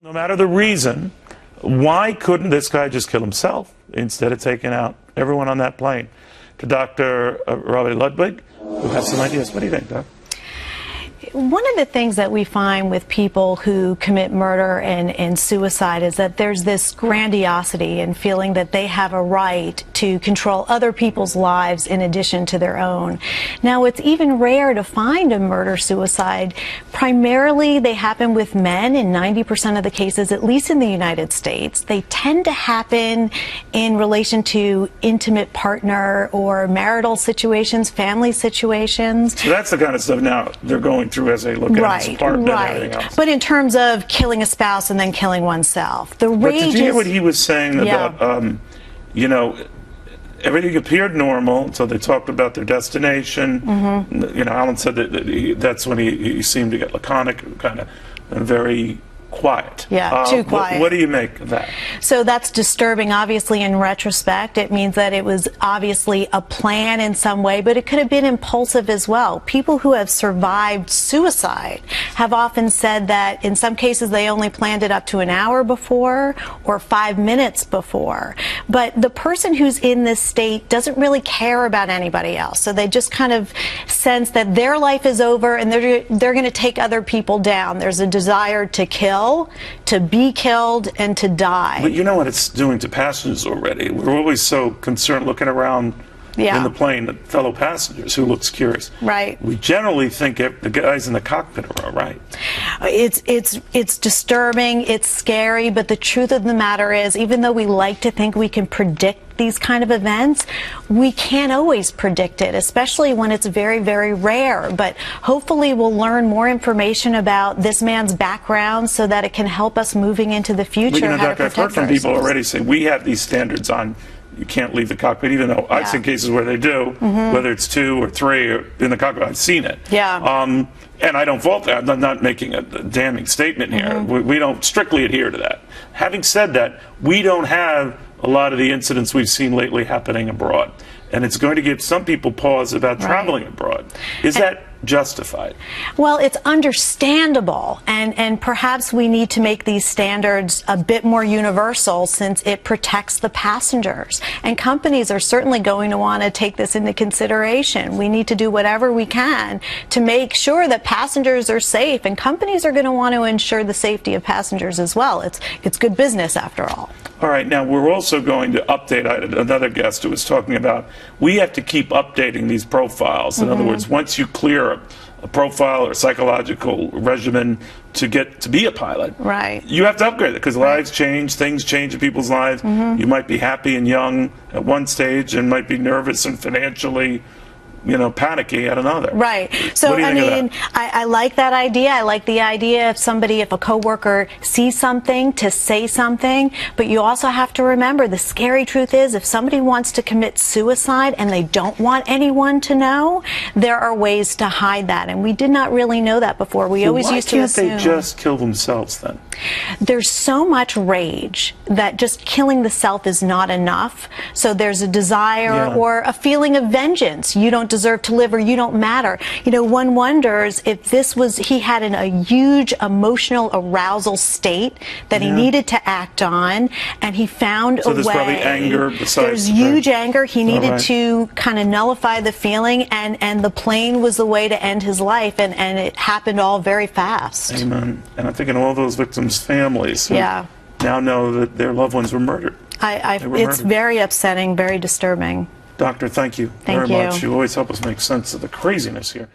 No matter the reason, why couldn't this guy just kill himself instead of taking out everyone on that plane? To Dr. Robi Ludwig, who has some ideas. What do you think, Doc? One of the things that we find with people who commit murder and suicide is that there's this grandiosity and feeling that they have a right to control other people's lives in addition to their own. Now, it's even rare to find a murder-suicide. Primarily, they happen with men in 90% of the cases, at least in the United States. They tend to happen in relation to intimate partner or marital situations, family situations. So that's the kind of stuff now they're going through as they look at his apartment and everything else. But in terms of killing a spouse and then killing oneself, the rage. But did you hear what he was saying about, you know, everything appeared normal until they talked about their destination. You know, Alan said that that's when he seemed to get laconic, kind of very quiet. Yeah, too quiet. What do you make of that? So that's disturbing, obviously, in retrospect. It means that it was obviously a plan in some way, but it could have been impulsive as well. People who have survived suicide have often said that in some cases they only planned it up to an hour before or 5 minutes before. But the person who's in this state doesn't really care about anybody else. So they just kind of sense that their life is over and they're going to take other people down. There's a desire to kill, to be killed, and to die. But you know what it's doing to passengers already. We're always so concerned looking around in the plane at fellow passengers. Who looks curious? Right. We generally think the guys in the cockpit are all right. It's disturbing, it's scary, but the truth of the matter is, even though we like to think we can predict these kind of events, we can't always predict it, especially when it's very, very rare. But hopefully we'll learn more information about this man's background so that it can help us moving into the future. But, you know, how Doctor, I've heard from people already say we have these standards on you can't leave the cockpit, even though I've seen cases where they do, whether it's 2 or 3 or in the cockpit. I've seen it. And I don't fault that. I'm not making a damning statement here. We don't strictly adhere to that. Having said that, we don't have a lot of the incidents we've seen lately happening abroad. And it's going to give some people pause about traveling abroad. Is that justified? Well, it's understandable, and perhaps we need to make these standards a bit more universal since it protects the passengers. And companies are certainly going to want to take this into consideration. We need to do whatever we can to make sure that passengers are safe, and companies are going to want to ensure the safety of passengers as well. It's good business after all. All right, now we're also going to update. I had another guest who was talking about we have to keep updating these profiles. In other words, once you clear a profile or psychological regimen to get to be a pilot, you have to upgrade it because lives change, things change in people's lives. You might be happy and young at one stage and might be nervous and financially, you know, panicky at another. So, I mean, I like that idea. I like the idea if a coworker sees something, to say something. But you also have to remember the scary truth is if somebody wants to commit suicide and they don't want anyone to know, there are ways to hide that. And we did not really know that before. We always used to assume. Why can't they just kill themselves then? There's so much rage that just killing the self is not enough. So there's a desire or a feeling of vengeance. You don't deserve to live, or you don't matter. You know, one wonders if he had a huge emotional arousal state that he needed to act on, and he found a way. So there's probably anger besides. There's huge anger. He needed to kind of nullify the feeling, and the plane was the way to end his life, and it happened all very fast. Amen. And I'm thinking all those victims' families who now know that their loved ones were murdered. It's very upsetting, very disturbing. Doctor, thank you very much. You always help us make sense of the craziness here.